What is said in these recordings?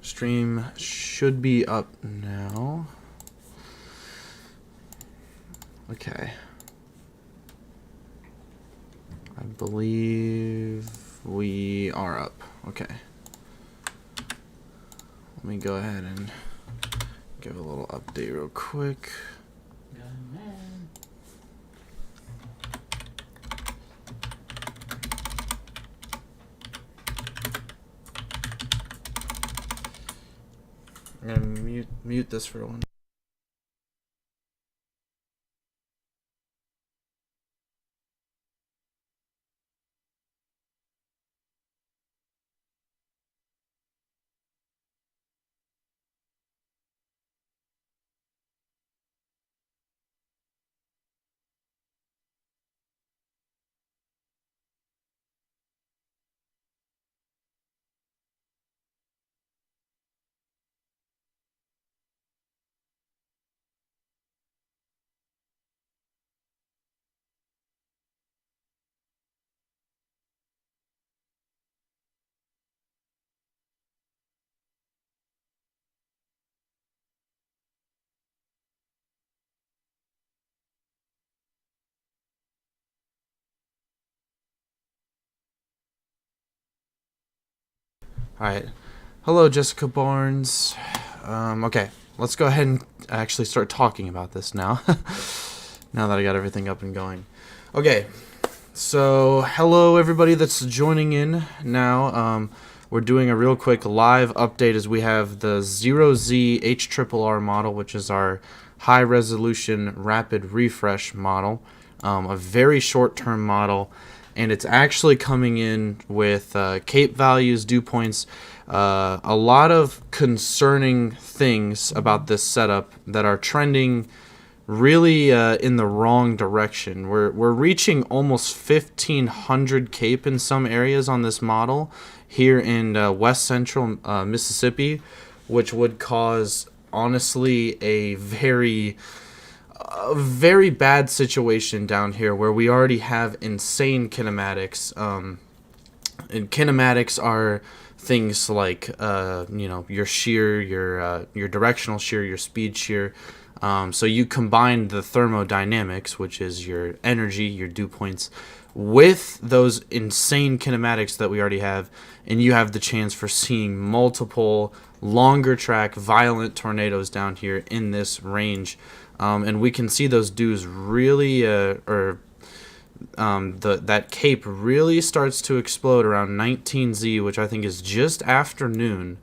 Stream should be up now. Okay. I believe we are up. Okay. Let me go ahead and give a little update real quick. I'm gonna mute this for one. Alright. Hello, Jessica Barnes. Okay, let's go ahead and actually start talking about this now. Now that I got everything up and going. Okay, so hello everybody that's joining in now. We're doing a real quick live update as we have the 0Z HRRR model, which is our high resolution rapid refresh model. A very short-term model. And it's actually coming in with cape values, dew points, a lot of concerning things about this setup that are trending really in the wrong direction. We're reaching almost 1,500 cape in some areas on this model here in west central Mississippi, which would cause, honestly, a very bad situation down here where we already have insane kinematics. And kinematics are things like your shear, your directional shear, your speed shear. So you combine the thermodynamics, which is your energy, your dew points, with those insane kinematics that we already have, and you have the chance for seeing multiple longer track violent tornadoes down here in this range. And we can see those dews really, that cape really starts to explode around 19Z, which I think is just after noon,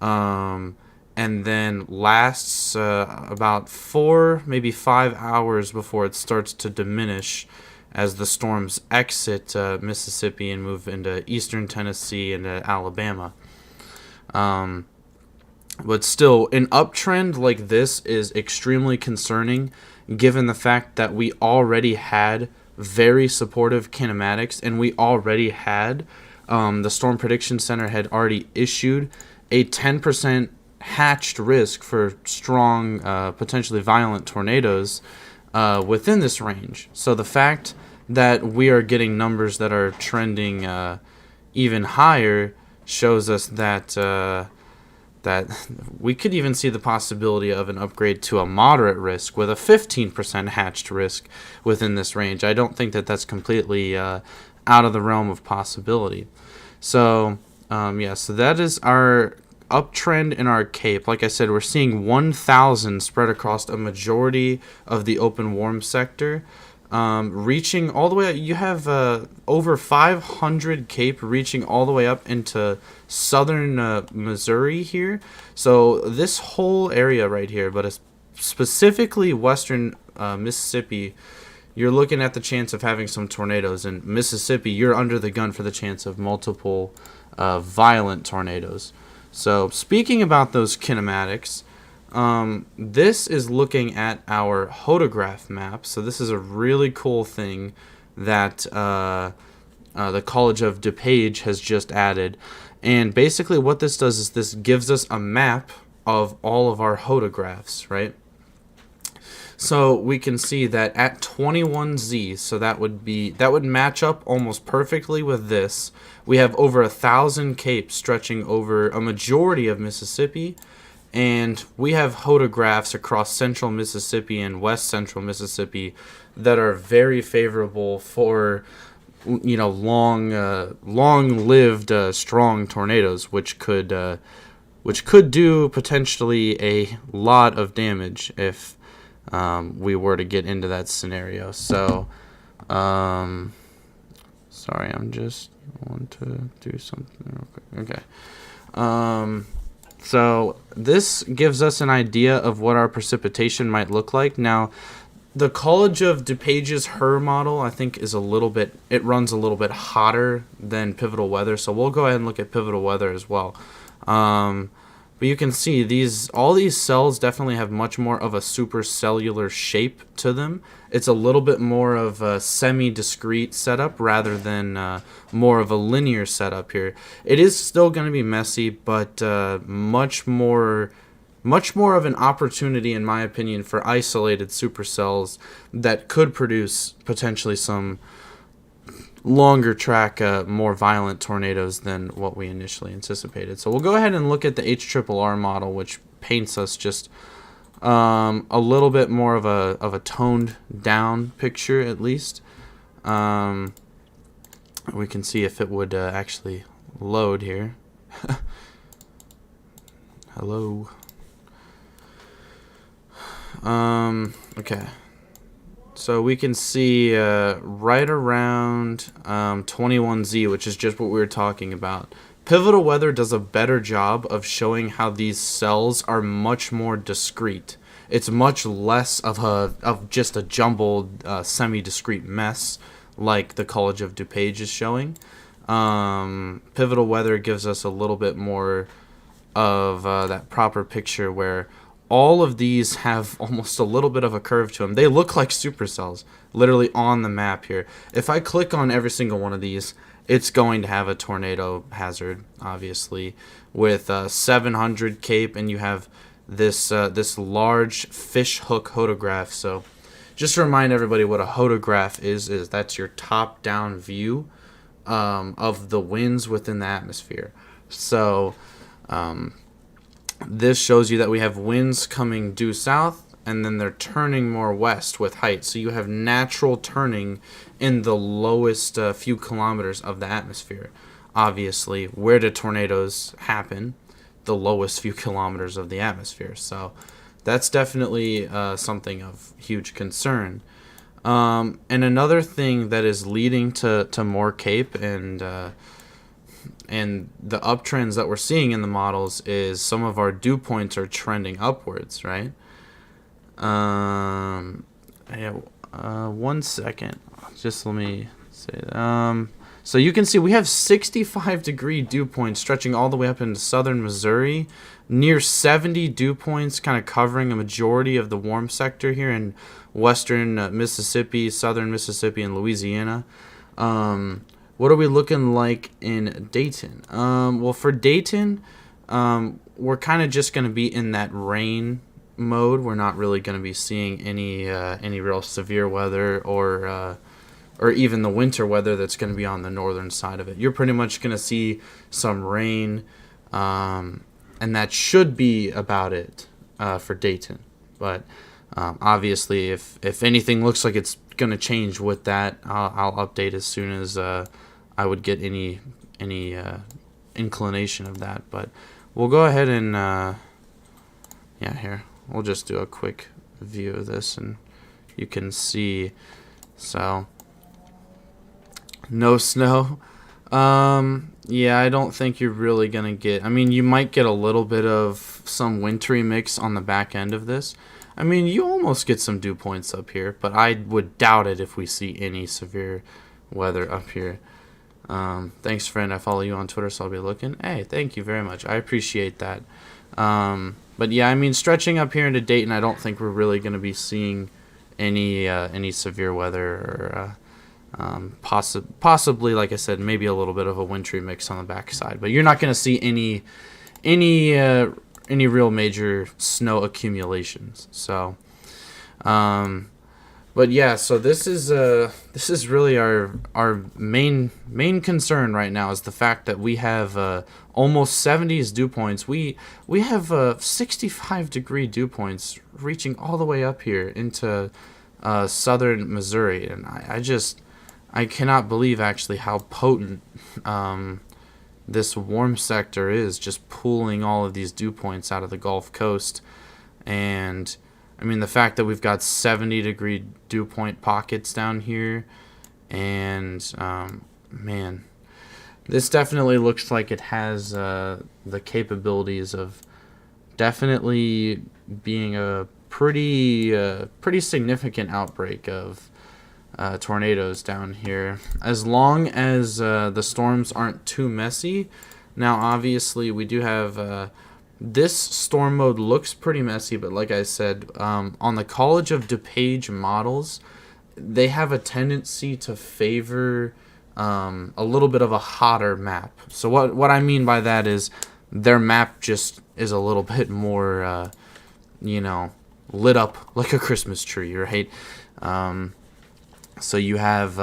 and then lasts about 4, maybe 5 hours before it starts to diminish as the storms exit Mississippi and move into eastern Tennessee and Alabama. But still, an uptrend like this is extremely concerning given the fact that we already had very supportive kinematics, and we already had, the Storm Prediction Center had already issued a 10% hatched risk for strong, potentially violent tornadoes within this range. So the fact that we are getting numbers that are trending even higher shows us that we could even see the possibility of an upgrade to a moderate risk with a 15% hatched risk within this range. I don't think that that's completely out of the realm of possibility. So, so that is our uptrend in our cape. Like I said, we're seeing 1,000 spread across a majority of the open warm sector. Reaching all the way, you have over 500 cape reaching all the way up into southern Missouri here. So this whole area right here, but specifically western Mississippi, you're looking at the chance of having some tornadoes. In Mississippi, you're under the gun for the chance of multiple violent tornadoes. So speaking about those kinematics, this is looking at our Hodograph Map. So this is a really cool thing that the College of DuPage has just added. And basically what this does is this gives us a map of all of our hodographs, right? So we can see that at 21Z, so that would match up almost perfectly with this. We have over 1,000 capes stretching over a majority of Mississippi, and we have hodographs across central Mississippi and west central Mississippi that are very favorable for, you know, long-lived strong tornadoes, which could do potentially a lot of damage if we were to get into that scenario. So, sorry, I'm just want to do something real quick. Okay. So this gives us an idea of what our precipitation might look like. Now, the College of DuPage's HER model, I think, is it runs a little bit hotter than Pivotal Weather. So we'll go ahead and look at Pivotal Weather as well. But you can see all these cells definitely have much more of a supercellular shape to them. It's a little bit more of a semi-discrete setup rather than more of a linear setup here. It is still going to be messy, but much more of an opportunity, in my opinion, for isolated supercells that could produce potentially some longer track, more violent tornadoes than what we initially anticipated. So we'll go ahead and look at the HRRR model, which paints us just a little bit more of a toned down picture, at least. We can see if it would actually load here. Hello. Okay. So we can see right around 21Z, which is just what we were talking about. Pivotal Weather does a better job of showing how these cells are much more discrete. It's much less of just a jumbled semi-discrete mess like the College of DuPage is showing. Pivotal Weather gives us a little bit more of that proper picture where all of these have almost a little bit of a curve to them. They look like supercells, literally on the map here. If I click on every single one of these, it's going to have a tornado hazard, obviously, with 700 cape, and you have this large fish hook hodograph. So just to remind everybody what a hodograph is that's your top-down view of the winds within the atmosphere. So this shows you that we have winds coming due south, and then they're turning more west with height. So you have natural turning in the lowest few kilometers of the atmosphere. Obviously, where do tornadoes happen? The lowest few kilometers of the atmosphere. So that's definitely something of huge concern. And another thing that is leading to more cape and the uptrends that we're seeing in the models is some of our dew points are trending upwards, right? Yeah, 1 second. Just let me say that. So you can see we have 65-degree dew points stretching all the way up into southern Missouri, near 70 dew points kind of covering a majority of the warm sector here in western Mississippi, southern Mississippi, and Louisiana. What are we looking like in Dayton? Well, for Dayton, we're kind of just going to be in that rain mode. We're not really going to be seeing any real severe weather or even the winter weather that's going to be on the northern side of it. You're pretty much going to see some rain, and that should be about it for Dayton. But obviously, if anything looks like it's going to change with that, I'll update as soon as I would get any inclination of that. But we'll go ahead and here we'll just do a quick view of this, and you can see. So no snow. Yeah, I don't think you're really gonna get. I mean, you might get a little bit of some wintry mix on the back end of this. I mean, you almost get some dew points up here, but I would doubt it if we see any severe weather up here. Thanks, friend. I follow you on Twitter, so I'll be looking. Hey, thank you very much. I appreciate that. But yeah, I mean, stretching up here into Dayton, I don't think we're really going to be seeing any severe weather or possibly, like I said, maybe a little bit of a wintry mix on the backside. But you're not going to see any real major snow accumulations. So But yeah, so this is really our main concern right now, is the fact that we have almost 70s dew points. We have 65-degree dew points reaching all the way up here into southern Missouri, and I cannot believe actually how potent this warm sector is, just pulling all of these dew points out of the Gulf Coast. And I mean, the fact that we've got 70-degree dew point pockets down here, and man, this definitely looks like it has the capabilities of definitely being a pretty significant outbreak of tornadoes down here, as long as the storms aren't too messy. Now, obviously, we do have this storm mode looks pretty messy, but like I said, on the College of DuPage models, they have a tendency to favor a little bit of a hotter map. So what I mean by that is their map just is a little bit more, lit up like a Christmas tree, right? So you have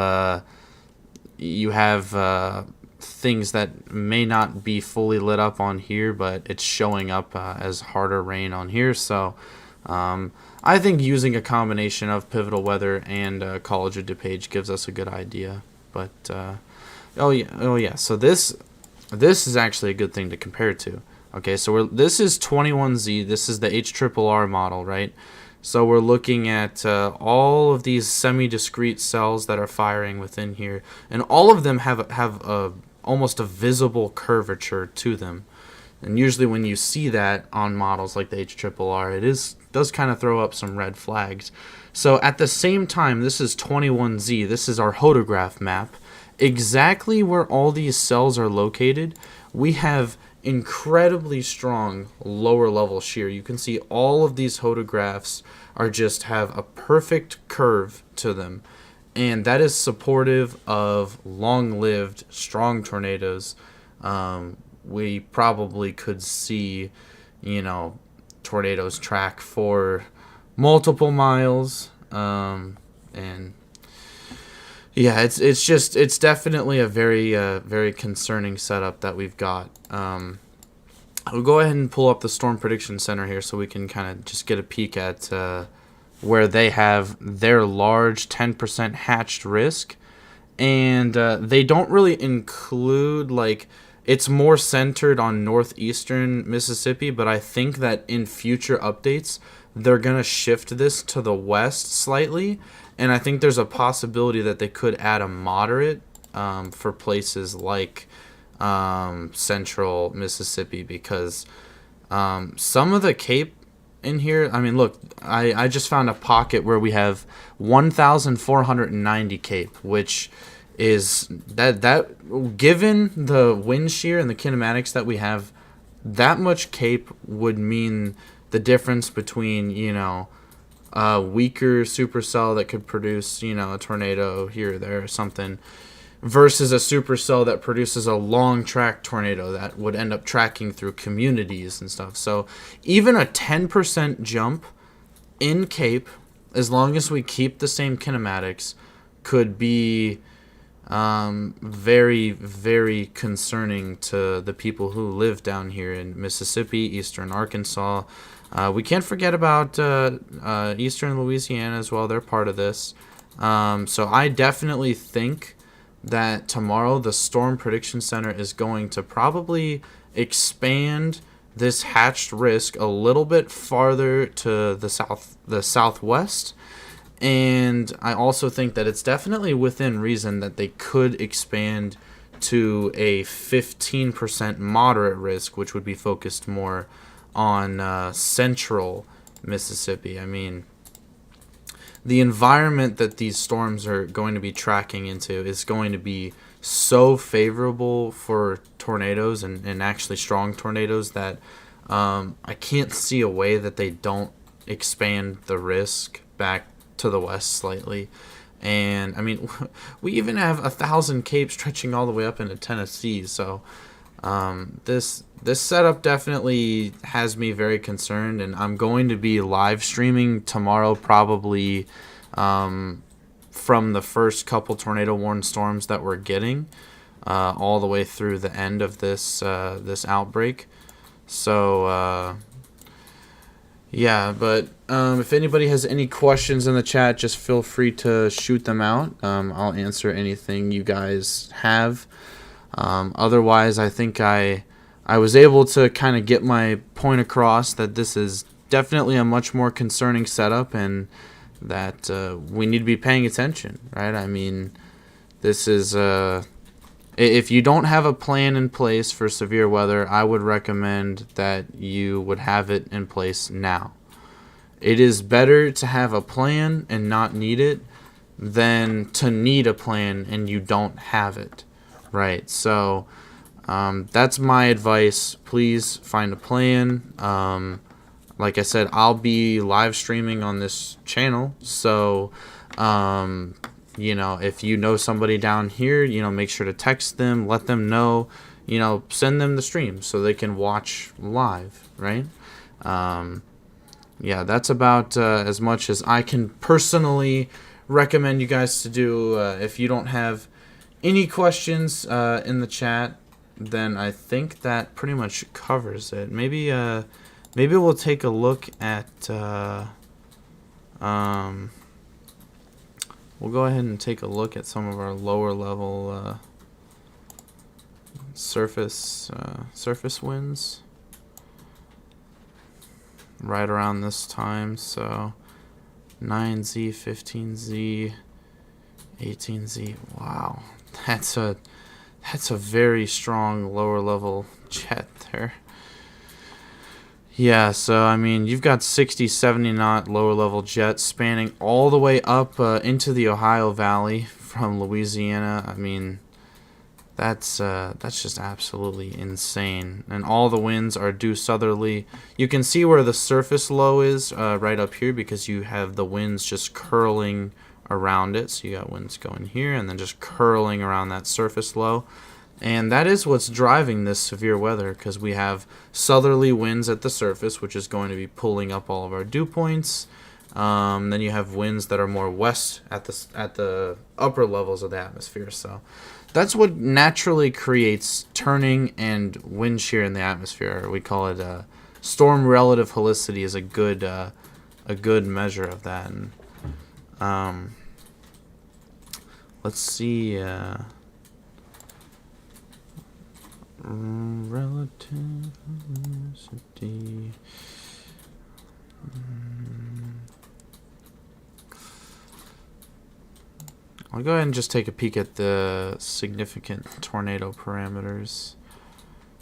things that may not be fully lit up on here, but it's showing up as harder rain on here. So I think using a combination of pivotal weather and College of DuPage gives us a good idea. But oh yeah. So this is actually a good thing to compare to. Okay, so this is 21Z. This is the HRRR model, right? So we're looking at all of these semi-discrete cells that are firing within here, and all of them have almost a visible curvature to them. And usually when you see that on models like the HRRR, it does kind of throw up some red flags. So at the same time, this is 21Z. This is our Hodograph map. Exactly where all these cells are located, we have incredibly strong lower level shear. You can see all of these hodographs have a perfect curve to them, and that is supportive of long-lived strong tornadoes. We probably could see tornadoes track for multiple miles, and yeah, it's definitely a very concerning setup that we've got. I'll go ahead and pull up the Storm Prediction Center here so we can kind of just get a peek at where they have their large 10% hatched risk, and they don't really include, like, it's more centered on northeastern Mississippi, but I think that in future updates they're gonna shift this to the west slightly. And I think there's a possibility that they could add a moderate for places like central Mississippi, because some of the Cape in here, I mean, look, I just found a pocket where we have 1,490 Cape, which is that given the wind shear and the kinematics that we have, that much Cape would mean the difference between, a weaker supercell that could produce, a tornado here or there or something, versus a supercell that produces a long track tornado that would end up tracking through communities and stuff. So even a 10% jump in Cape, as long as we keep the same kinematics, could be very, very concerning to the people who live down here in Mississippi, eastern Arkansas. We can't forget about eastern Louisiana as well. They're part of this. So I definitely think that tomorrow the Storm Prediction Center is going to probably expand this hatched risk a little bit farther to the southwest. And I also think that it's definitely within reason that they could expand to a 15% moderate risk, which would be focused more on central Mississippi. I mean, the environment that these storms are going to be tracking into is going to be so favorable for tornadoes and actually strong tornadoes that I can't see a way that they don't expand the risk back to the west slightly. And I mean, we even have 1,000 Cape stretching all the way up into Tennessee. So This setup definitely has me very concerned, and I'm going to be live streaming tomorrow, probably from the first couple tornado warned storms that we're getting, all the way through the end of this outbreak. So yeah, but if anybody has any questions in the chat, just feel free to shoot them out. I'll answer anything you guys have. Otherwise, I think I was able to kind of get my point across that this is definitely a much more concerning setup, and that we need to be paying attention, right? I mean, this is if you don't have a plan in place for severe weather, I would recommend that you would have it in place now. It is better to have a plan and not need it than to need a plan and you don't have it, right? So that's my advice. Please find a plan. Like I said, I'll be live streaming on this channel, so you know, if you know somebody down here, you know, make sure to text them, let them know, you know, send them the stream so they can watch live, right? Yeah, that's about as much as I can personally recommend you guys to do. If you don't have any questions in the chat, then I think that pretty much covers it. Maybe we'll take a look at we'll go ahead and take a look at some of our lower level surface winds right around this time. So 9Z, 15Z, 18Z. Wow, that's a very strong lower level jet there. Yeah, so I mean, you've got 60, 70 knot lower level jets spanning all the way up into the Ohio Valley from Louisiana. I mean, that's just absolutely insane. And all the winds are due southerly. You can see where the surface low is right up here, because you have the winds just curling around it. So you got winds going here and then just curling around that surface low. And that is what's driving this severe weather, because we have southerly winds at the surface, which is going to be pulling up all of our dew points. Then you have winds that are more west at the upper levels of the atmosphere. So that's what naturally creates turning and wind shear in the atmosphere. We call it storm relative helicity is a good measure of that. And, let's see. Relative velocity. I'll go ahead and just take a peek at the significant tornado parameters.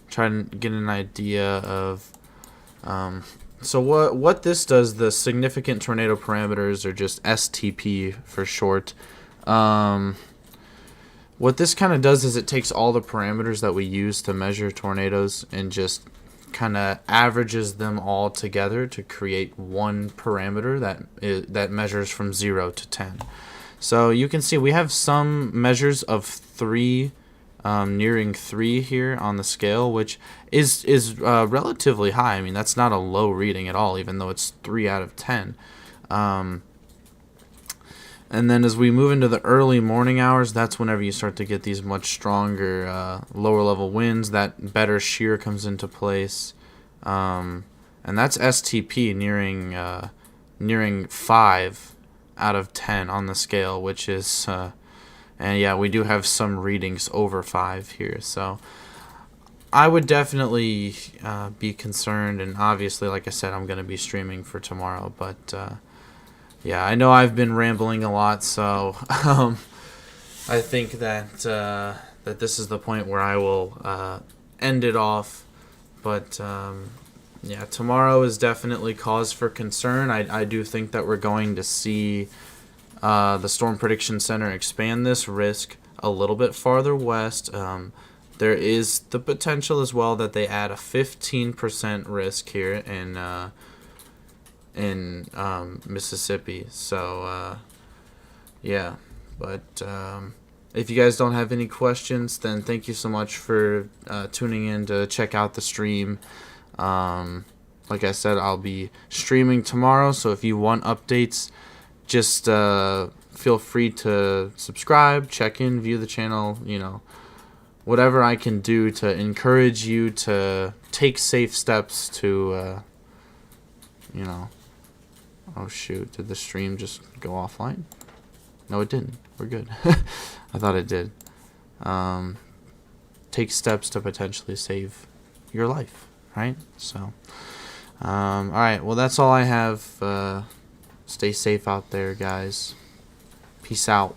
Try to get an idea of so what this does. The significant tornado parameters are just STP for short. What this kind of does is it takes all the parameters that we use to measure tornadoes and just kind of averages them all together to create one parameter that measures from 0 to 10. So you can see we have some measures of 3, nearing 3 here on the scale, which is relatively high. I mean, that's not a low reading at all, even though it's 3 out of 10. And then as we move into the early morning hours, that's whenever you start to get these much stronger lower level winds. That better shear comes into place. And that's STP nearing 5 out of 10 on the scale, which is, and yeah, we do have some readings over 5 here. So I would definitely be concerned. And obviously, like I said, I'm going to be streaming for tomorrow. But yeah, I know I've been rambling a lot, so I think that that this is the point where I will end it off. But yeah, tomorrow is definitely cause for concern. I do think that we're going to see the Storm Prediction Center expand this risk a little bit farther west. There is the potential as well that they add a 15% risk here in Mississippi. So yeah, but If you guys don't have any questions, then thank you so much for tuning in to check out the stream. Like I said, I'll be streaming tomorrow, so if you want updates, just feel free to subscribe, check in, view the channel, you know, whatever I can do to encourage you to take safe steps to, you know, oh shoot, did the stream just go offline? No, it didn't. We're good. I thought it did. Take steps to potentially save your life, right? So, alright, well, that's all I have. Stay safe out there, guys. Peace out.